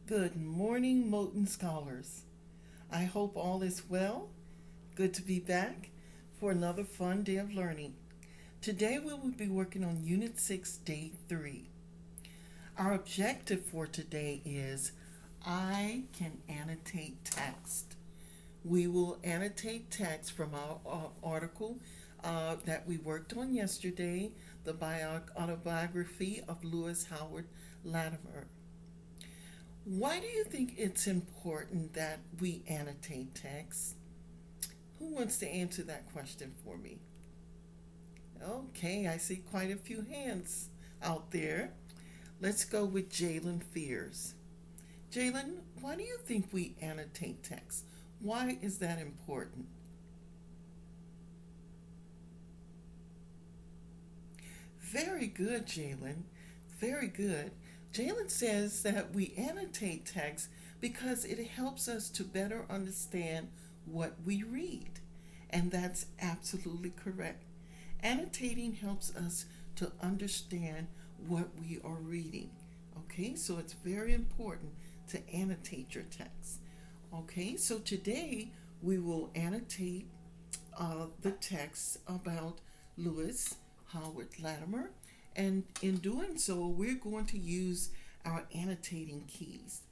Good morning, Moten Scholars. I hope all is well. Good to be back for another fun day of learning. Today we will be working on Unit 6, Day 3. Our objective for today is I can annotate text. We will annotate text from our article that we worked on yesterday, the autobiography of Lewis Howard Latimer. Why do you think it's important that we annotate text? Who wants to answer that question for me? Okay, I see quite a few hands out there. Let's go with Jalen Fears. Jalen, why do you think we annotate text? Why is that important? Very good, Jalen. Very good. Jalen says that we annotate text because it helps us to better understand what we read. And that's absolutely correct. Annotating helps us to understand what we are reading. Okay, so it's very important to annotate your text. Okay, so today we will annotate the text about Lewis Howard Latimer, and in doing so, we're going to use our annotating keys.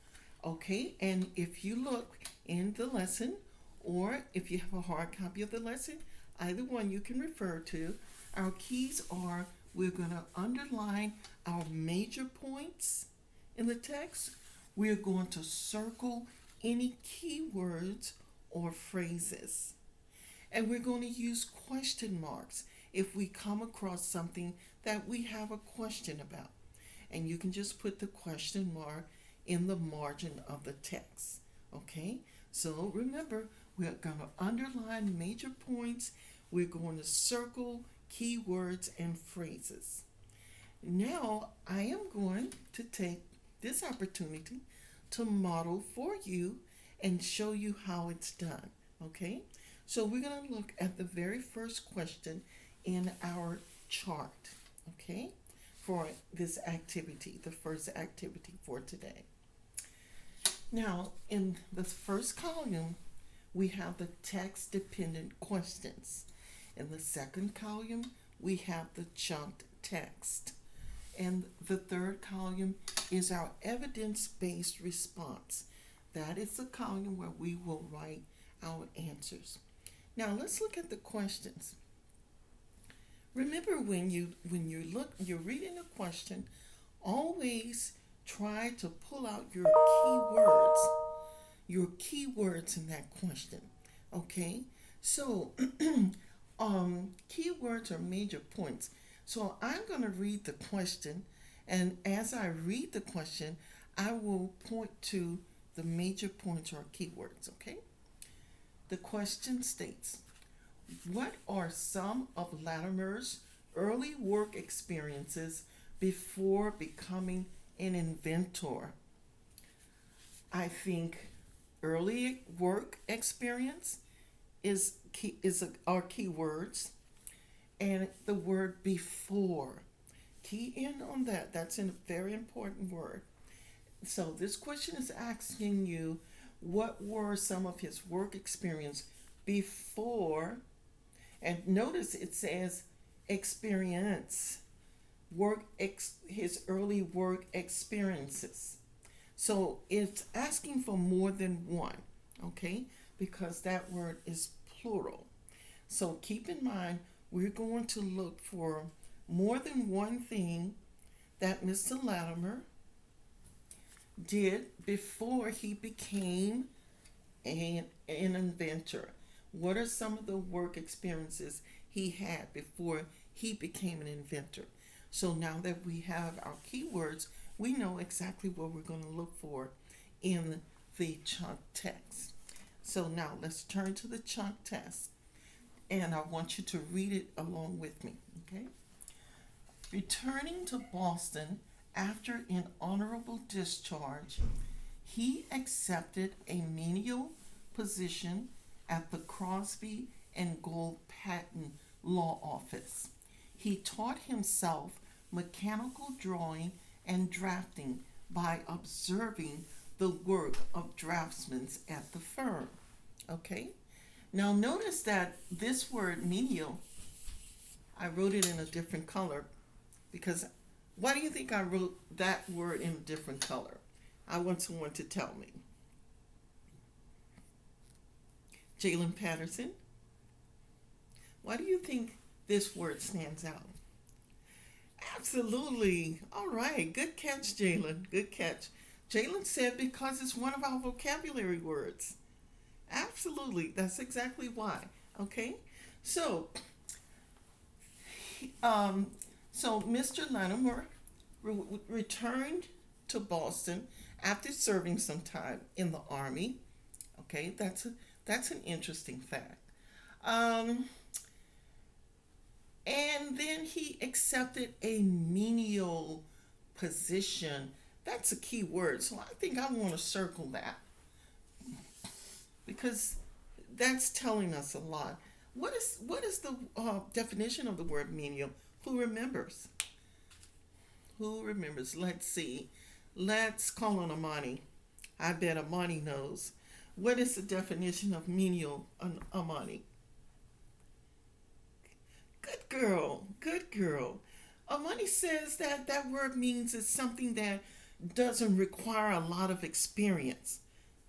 Okay, and if you look in the lesson, or if you have a hard copy of the lesson, either one you can refer to. Our keys are we're going to underline our major points in the text. We're going to circle any keywords or phrases. And we're going to use question marks if we come across something that we have a question about. And you can just put the question mark in the margin of the text. Okay? So remember, we're going to underline major points. We're going to circle keywords and phrases. Now, I am going to take this opportunity to model for you and show you how it's done. Okay? So we're going to look at the very first question in our chart. Okay? For this activity, the first activity for today. Now, in the first column, we have the text dependent questions. In the second column, we have the chunked text. And the third column is our evidence based response. That is the column where we will write our answers. Now, let's look at the questions. Remember, when you're reading a question, always try to pull out your keywords in that question. Okay, so keywords are major points. So I'm going to read the question, and as I read the question, I will point to the major points or keywords. Okay, the question states, what are some of Latimer's early work experiences before becoming an inventor? I think early work experience are keywords, and the word before. Key in on that. That's a very important word. So this question is asking you what were some of his work experience before, and notice it says experience, his early work experiences. So it's asking for more than one, okay? Because that word is plural. So keep in mind, we're going to look for more than one thing that Mr. Latimer did before he became an inventor. What are some of the work experiences he had before he became an inventor? So now that we have our keywords, we know exactly what we're going to look for in the chunk text. So now let's turn to the chunk text, and I want you to read it along with me. Okay? Returning to Boston after an honorable discharge, he accepted a menial position at the Crosby and Gold Patent Law Office. He taught himself mechanical drawing and drafting by observing the work of draftsmen at the firm. Okay? Now notice that this word menial, I wrote it in a different color because why do you think I wrote that word in a different color? I want someone to tell me. Jalen Patterson, why do you think this word stands out? Absolutely. All right. Good catch, Jalen. Good catch. Jalen said because it's one of our vocabulary words. Absolutely. That's exactly why. Okay. So, um, Mr. Latimer returned to Boston after serving some time in the Army. Okay, that's an interesting fact. Um, and then he accepted a menial position. That's a key word, so I think I want to circle that because that's telling us a lot. What is the definition of the word menial? Who remembers? Who remembers? Let's see. Let's call on Amani. I bet Amani knows. What is the definition of menial, Amani? Good girl. Good girl. Amani says that that word means it's something that doesn't require a lot of experience.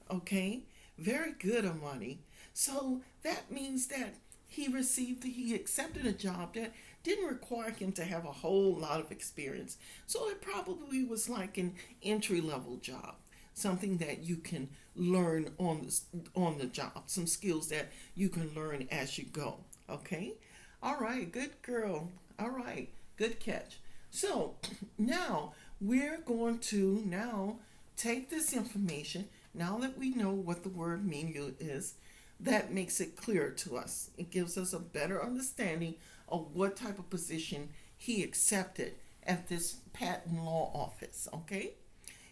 Okay? Very good, Amani. So that means that he accepted a job that didn't require him to have a whole lot of experience. So it probably was like an entry level job, something that you can learn on the job, some skills that you can learn as you go. Okay? All right, good girl. All right, good catch. So now we're going to now take this information. Now that we know what the word menial is, that makes it clear to us. It gives us a better understanding of what type of position he accepted at this patent law office. Okay?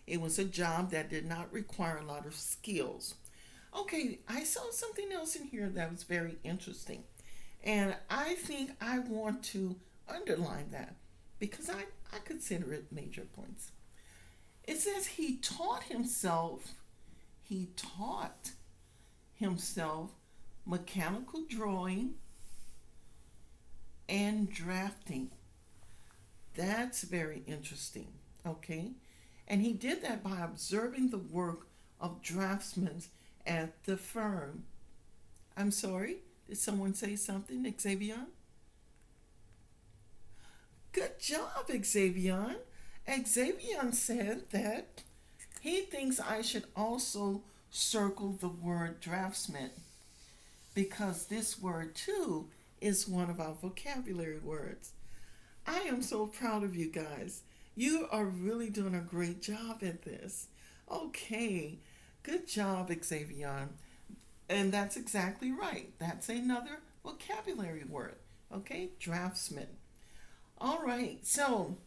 It was a job that did not require a lot of skills. Okay, I saw something else in here that was very interesting. And I think I want to underline that because I consider it major points. It says he taught himself mechanical drawing and drafting. That's very interesting. Okay? And he did that by observing the work of draftsmen at the firm. I'm sorry, did someone say something, Xavier? Good job, Xavier. Xavier said that he thinks I should also circle the word draftsman because this word too is one of our vocabulary words. I am so proud of you guys. You are really doing a great job at this. Okay, good job, Xavier. And that's exactly right. That's another vocabulary word. Okay, draftsman. All right, so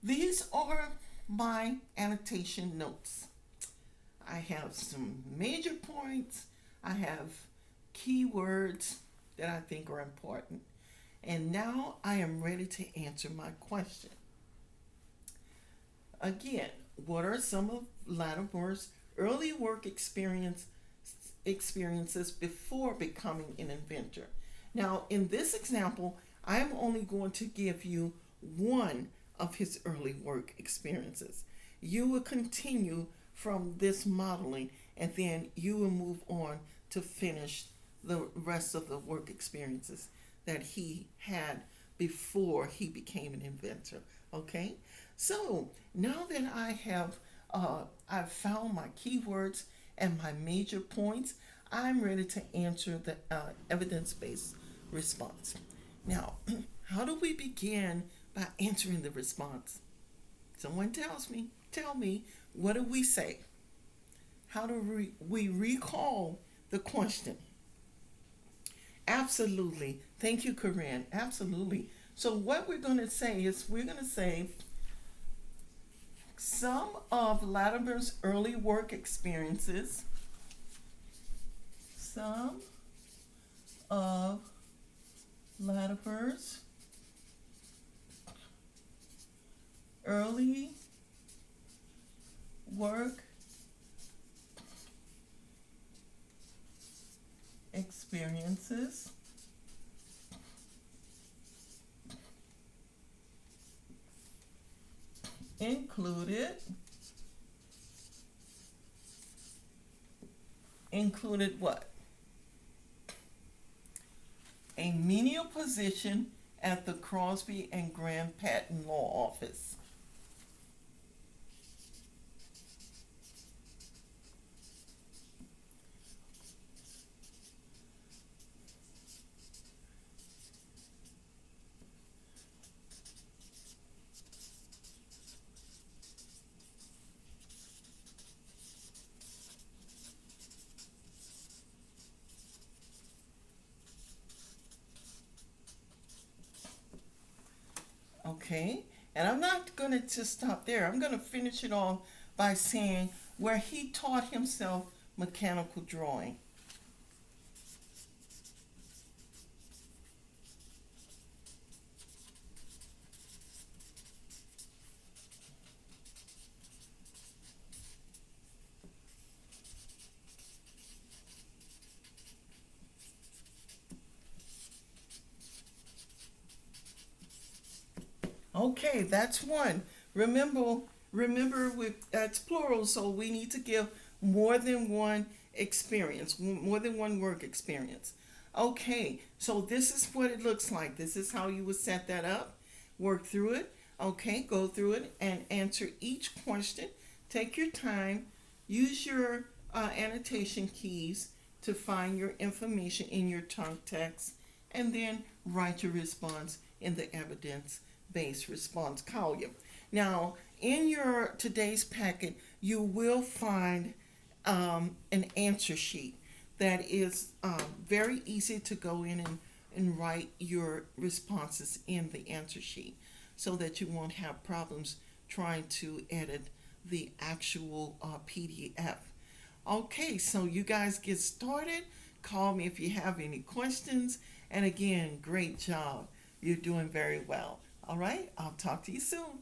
these are my annotation notes. I have some major points. I have keywords that I think are important. And now I am ready to answer my question. Again, what are some of Latimer's early work experiences before becoming an inventor? Now, in this example, I'm only going to give you one of his early work experiences. You will continue from this modeling and then you will move on to finish the rest of the work experiences that he had before he became an inventor. Okay? So now that I've found my keywords and my major points, I'm ready to answer the evidence-based response. Now, how do we begin by answering the response? Someone tell me, what do we say? How do we recall the question? Absolutely. Thank you, Corinne. Absolutely. So what we're going to say is we're going to say some of Latimer's early work experiences. Some of Latimer's early work experiences included what? A menial position at the Crosby and Grant Patent Law Office. Okay, and I'm not going to just stop there. I'm going to finish it off by saying where he taught himself mechanical drawing. Okay, that's one. Remember, remember with that's plural, so we need to give more than one experience, more than one work experience. Okay, so this is what it looks like. This is how you would set that up. Work through it. Okay, go through it and answer each question. Take your time. Use your annotation keys to find your information in your tongue text, and then write your response in the evidence based response column. Now, in your today's packet, you will find an answer sheet that is very easy to go in and write your responses in the answer sheet so that you won't have problems trying to edit the actual PDF. Okay, so you guys get started. Call me if you have any questions. And again, great job. You're doing very well. All right, I'll talk to you soon.